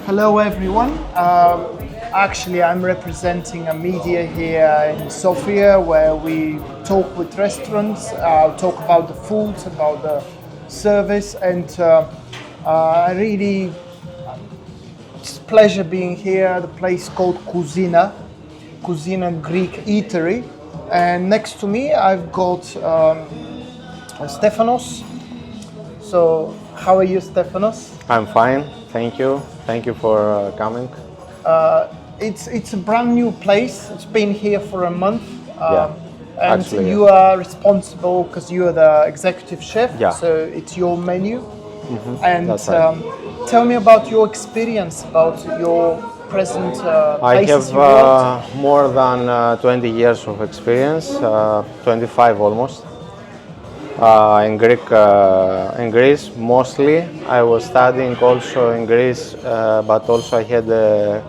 Hello everyone. Actually, I'm representing a media here in Sofia where we talk with restaurants, talk about the food, about the service, and I really, it's a pleasure being here. The place called Kuzina Greek Eatery, and next to me I've got Stefanos. So, how are you, Stefanos? I'm fine, thank you. Thank you for coming. It's a brand new place. It's been here for a month. Yeah, And actually, you are responsible because you are the executive chef. Yeah. So it's your menu. And That's right. tell me about your experience, about your present I places have you worked. more than 20 years of experience, 25 almost. In Greece mostly. I was studying also in Greece, but also I had a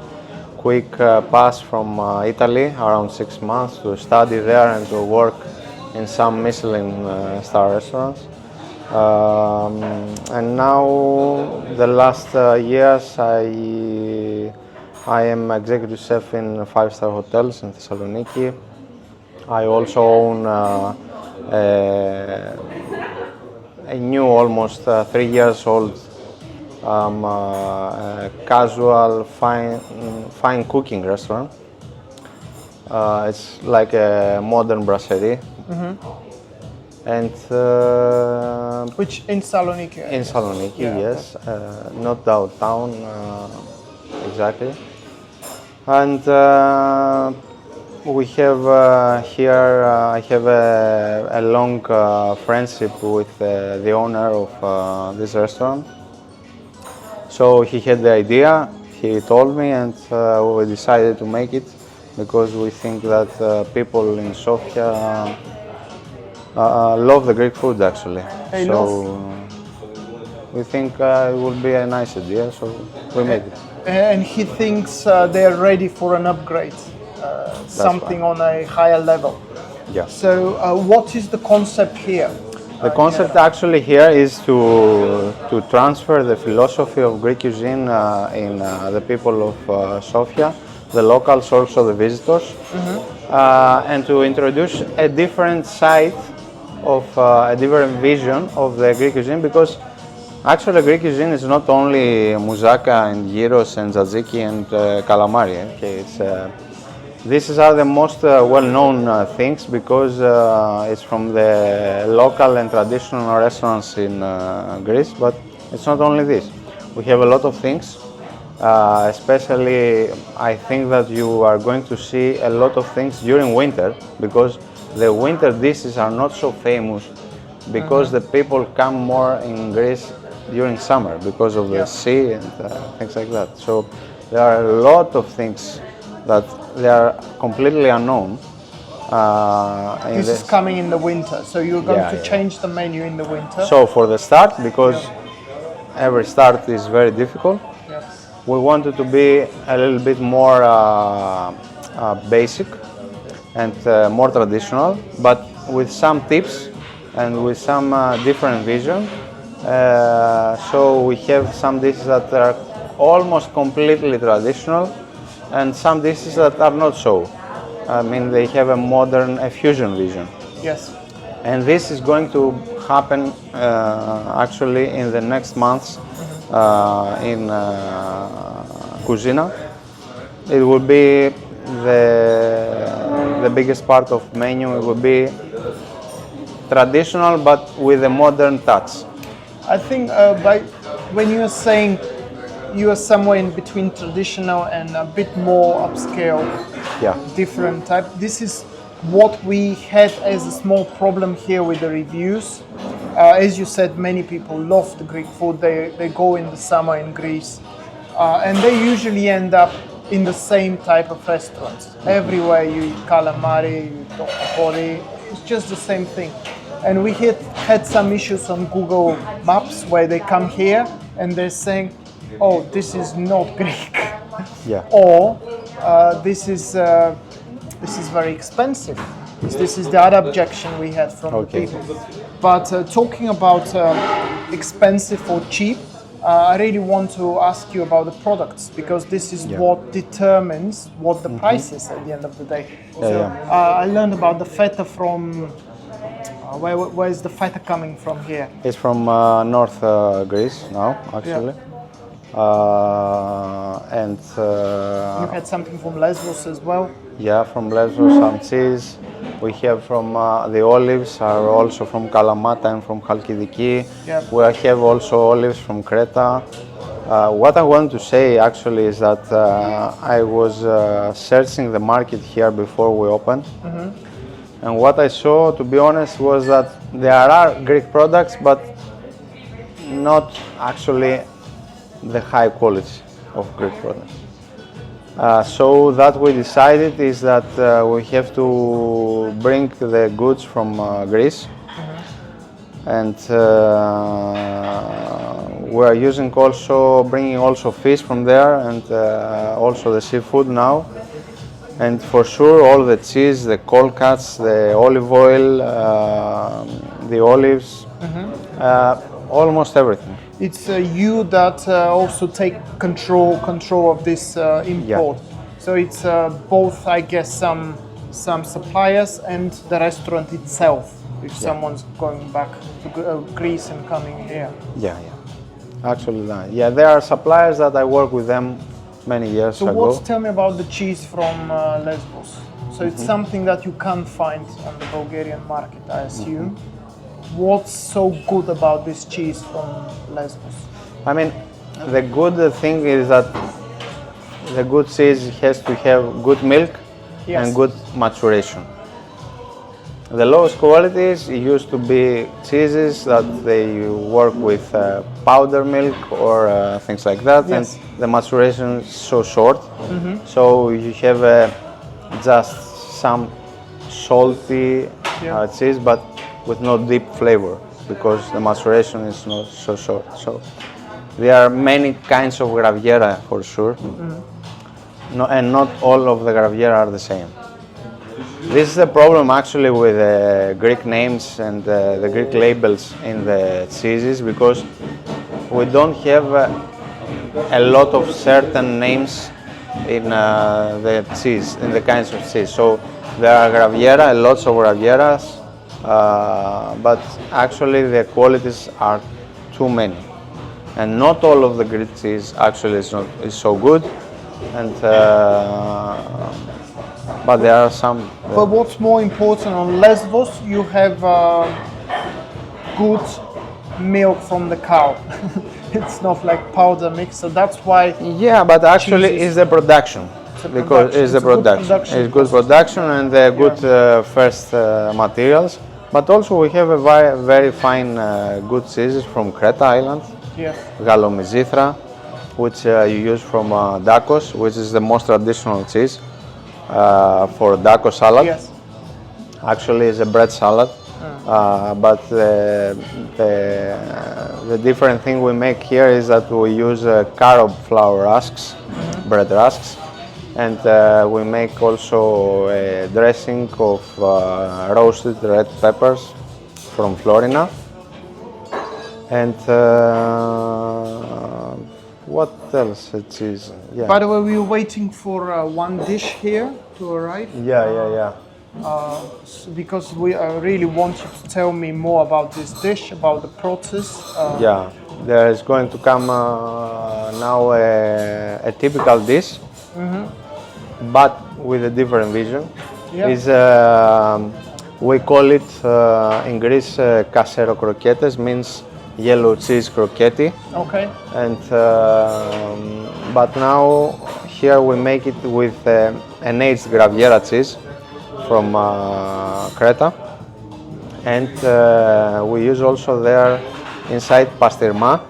quick pass from Italy, around 6 months, to study there and to work in some Michelin star restaurants. And now the last years I am executive chef in 5-star hotels in Thessaloniki. I also own a new, almost 3 years old, casual fine cooking restaurant. It's like a modern brasserie. And Which in Saloniki? in Saloniki, Yeah, yes, not downtown exactly. And we have here, I have a long friendship with the owner of this restaurant. So he had the idea, he told me, and we decided to make it because we think that people in Sofia love the Greek food actually. They We think it will be a nice idea, so we made it. And he thinks they're ready for an upgrade, something on a higher level. Yeah. So what is the concept here? The concept actually here is to transfer the philosophy of Greek cuisine in the people of Sofia, the locals, also the visitors, and to introduce a different side of a different vision of the Greek cuisine, because actually Greek cuisine is not only moussaka and gyros and tzatziki and calamari. Okay, these are the most well-known things because it's from the local and traditional restaurants in Greece, but it's not only this. We have a lot of things, especially I think that you are going to see a lot of things during winter, because the winter dishes are not so famous because the people come more in Greece during summer because of the sea and things like that. So there are a lot of things that they are completely unknown. This is coming in the winter, so you're going to change the menu in the winter. So for the start, because every start is very difficult, we wanted to be a little bit more basic and more traditional, but with some tips and with some different vision. So we have some dishes that are almost completely traditional and some dishes that are not so. I mean, they have a modern, a fusion vision. Yes. And this is going to happen actually in the next months in Kuzina. It will be the biggest part of menu. It will be traditional but with a modern touch. I think when you're saying you are somewhere in between traditional and a bit more upscale, different type, this is what we had as a small problem here with the reviews. As you said, many people love the Greek food. They go in the summer in Greece, and they usually end up in the same type of restaurants. Everywhere you eat calamari, you eat topori, it's just the same thing. And we had some issues on Google Maps where they come here and they're saying, oh, this is not Greek. Or this is very expensive. This is the other objection we had from the people. But talking about expensive or cheap, I really want to ask you about the products, because this is what determines what the price is at the end of the day. I learned about the feta from, where is the feta coming from here? It's from North Greece now, actually. And You had something from Lesbos as well? Yeah, from Lesbos, some cheese. We have from the olives are also from Kalamata and from Chalkidiki. We have also olives from Creta. What I want to say actually is that I was searching the market here before we opened. And what I saw, to be honest, was that there are Greek products, but not actually the high quality of Greek products. So that we decided is that we have to bring the goods from Greece, and we are using also bringing also fish from there, and also the seafood now, and for sure all the cheese, the cold cuts, the olive oil, the olives, almost everything. It's you that also take control of this import. So it's both, I guess, some suppliers and the restaurant itself. If someone's going back to Greece and coming here. Actually, there are suppliers that I work with them many years ago. So tell me about the cheese from Lesbos. So it's something that you can't find on the Bulgarian market, I assume. What's so good about this cheese from Lesbos? I mean, the good thing is that the good cheese has to have good milk and good maturation. The lowest qualities used to be cheeses that they work with powder milk or things like that, and the maturation is so short. So you have just some salty cheese, but with no deep flavor, because the maturation is not so short. So there are many kinds of graviera for sure, and not all of the graviera are the same. This is the problem actually with the Greek names and the Greek labels in the cheeses, because we don't have a lot of certain names in the cheese, in the kinds of cheese. So there are graviera, lots of gravieras, but actually the qualities are too many, and not all of the Greek cheese actually is so good, and but there are some. But what's more important, on Lesbos you have good milk from the cow. It's not like powder mix, so that's why. Yeah, but actually it's the production. Because it's the production. It's good production and good first materials. But also we have a very fine good cheeses from Creta Island, Galomizithra, which you use from Dakos, which is the most traditional cheese for Dakos salad. Actually, it's a bread salad, but the different thing we make here is that we use carob flour rusks, bread rusks, and we make also a dressing of roasted red peppers from Florina. And what else it is? By the way, we were waiting for one dish here to arrive. Because we really want you to tell me more about this dish, about the process. There is going to come now a typical dish, but with a different vision. Is we call it in Greece kasero kroketes, means yellow cheese croquetti. And but now here we make it with an aged graviera cheese from Creta, and we use also there inside pastirma,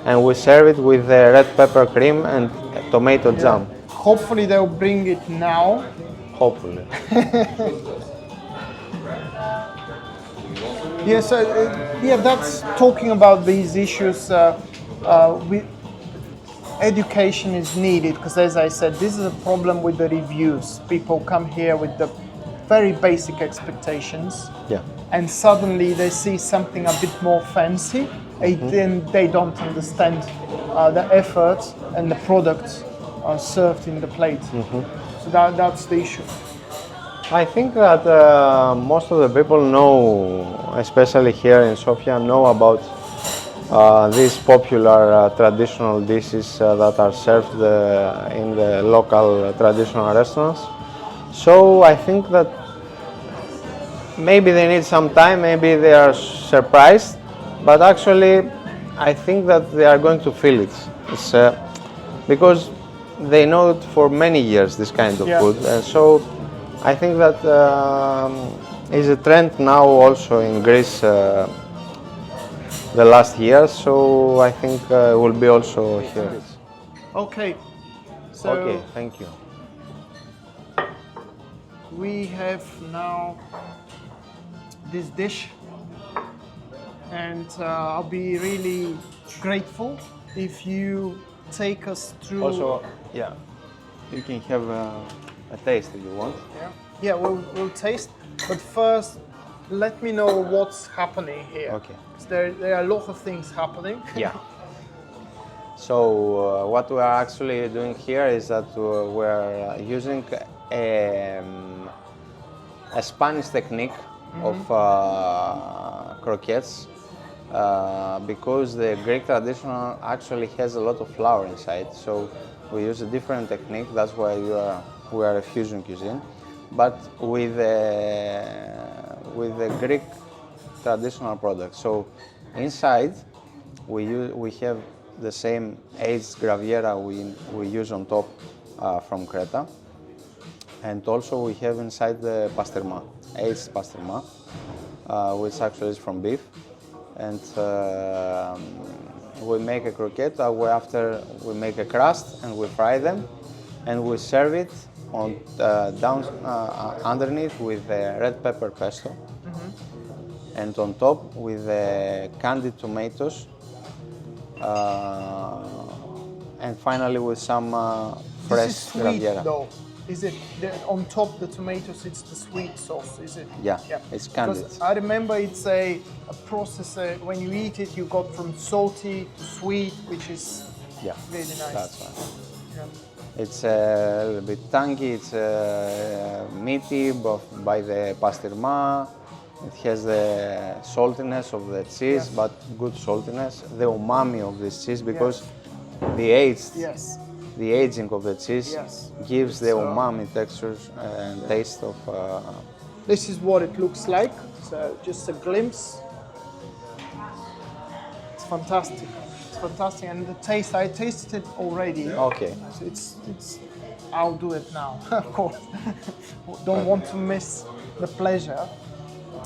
and we serve it with red pepper cream and tomato jam. Hopefully they'll bring it now. Hopefully. That's talking about these issues. Education is needed, because as I said, this is a problem with the reviews. People come here with the very basic expectations, and suddenly they see something a bit more fancy, then they don't understand the effort and the products served in the plate. So that's the issue. I think that most of the people know, especially here in Sofia, know about these popular traditional dishes that are served in the local traditional restaurants. So I think that maybe they need some time, maybe they are surprised, but actually I think that they are going to feel it. It's, because they know it for many years, this kind of food. So I think that is a trend now also in Greece the last years, so I think it will be also here. Okay, so okay, thank you. We have now this dish, and I'll be really grateful if you take us through. Also, yeah, you can have a taste if you want. Yeah, we'll taste, but first let me know what's happening here. Okay. There are a lot of things happening. Yeah. So what we are actually doing here is that we're using a Spanish technique of croquettes because the Greek traditional actually has a lot of flour inside. So we use a different technique. That's why we are a fusion cuisine, but with the Greek traditional product. So inside we have the same aged graviera we use on top from Creta, and also we have inside the pasterma, aged pasterma, which actually is from beef, and we make a croquette. After we make a crust and we fry them, and we serve it on underneath with red pepper pesto, and on top with candied tomatoes, and finally with some fresh This is sweet, graviera. though. Is it on top the tomatoes? It's the sweet sauce, is it? Yeah, it's candied. Because I remember it's a process. When you eat it, you got from salty to sweet, which is really nice. That's right. Yeah. It's a little bit tangy. It's meaty by the pasterma. It has the saltiness of the cheese, but good saltiness. The umami of this cheese, because the aging of the cheese gives the umami texture and taste of. This is what it looks like. So just a glimpse. It's fantastic. It's fantastic, and the taste. I tasted it already. Okay. So it's. I'll do it now, of course. Don't want to miss the pleasure.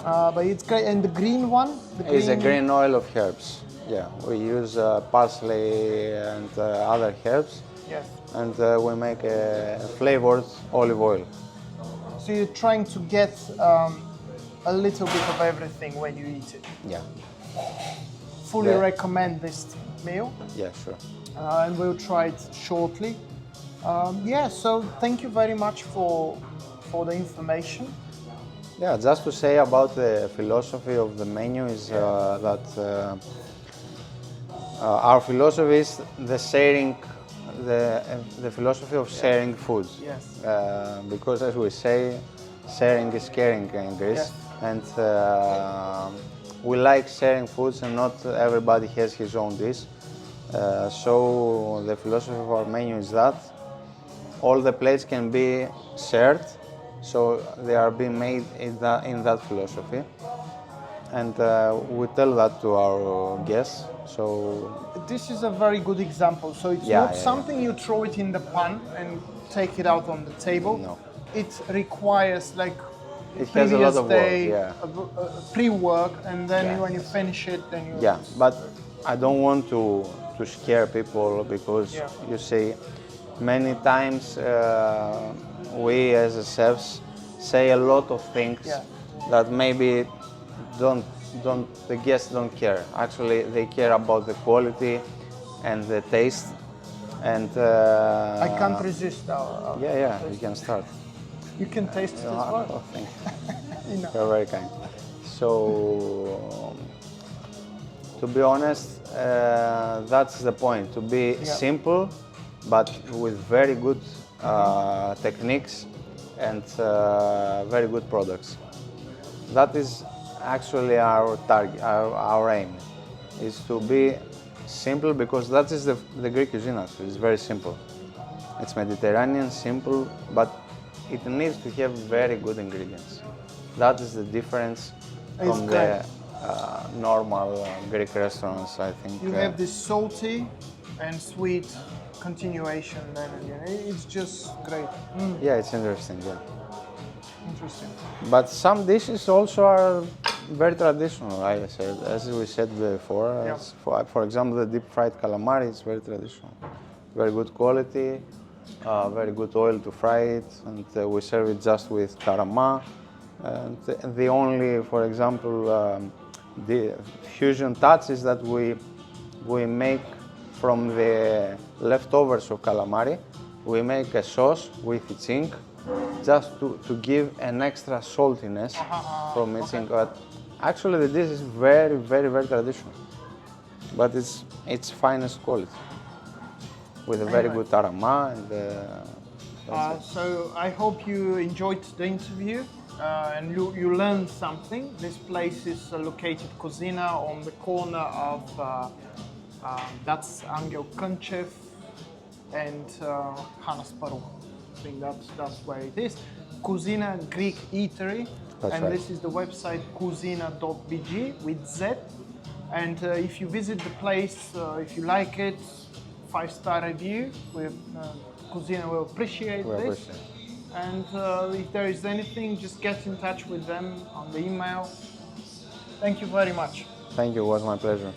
But it's great. And the green one? It's a green oil of herbs. Yeah, we use parsley and other herbs. Yes. And we make a flavored olive oil. So you're trying to get a little bit of everything when you eat it. Yeah. Fully recommend this meal. Yeah, sure. And we'll try it shortly. So thank you very much for the information. Yeah, just to say about the philosophy of the menu is that our philosophy is the sharing, the philosophy of sharing food. Yes. Because as we say, sharing is caring in Greece, and we like sharing foods, and not everybody has his own dish. So the philosophy of our menu is that all the plates can be shared. So they are being made in that philosophy, and we tell that to our guests. So this is a very good example. So it's not something you throw it in the pan and take it out on the table. No. It requires like it has a lot of work, pre-work, and then when you finish it, then you. Yeah, but I don't want to scare people, because you see, many times we as chefs say a lot of things that maybe the guests don't care. Actually, they care about the quality and the taste. And I can't resist. You can start. You can taste it as well. Oh, thank you. You're very kind. So To be honest, that's the point. To be simple, but with very good techniques and very good products. That is actually our target, our aim, is to be simple, because that is the Greek cuisine actually. It's very simple. It's Mediterranean, simple, but it needs to have very good ingredients. That is the difference from the normal Greek restaurants, I think. You have this salty and sweet continuation, and it's just great. Yeah, it's interesting, yeah. Interesting. But some dishes also are very traditional, I said, as we said before. For example, the deep fried calamari is very traditional. Very good quality, very good oil to fry it, and we serve it just with tarama. And the only, for example, the fusion touch is that we make from the leftovers of calamari, we make a sauce with its ink, just to give an extra saltiness from its ink. But actually the dish is very, very, very traditional, but it's finest quality, with a very good tarama. And so I hope you enjoyed the interview and you learned something. This place is located Kuzina on the corner of that's Angel Konchev and Hanasparu. I think that's where it is. Kuzina Greek Eatery. That's right. This is the website kuzina.bg with Z. And if you visit the place, if you like it, 5-star review. Kuzina will appreciate this. And if there is anything, just get in touch with them on the email. Thank you very much. Thank you, it was my pleasure.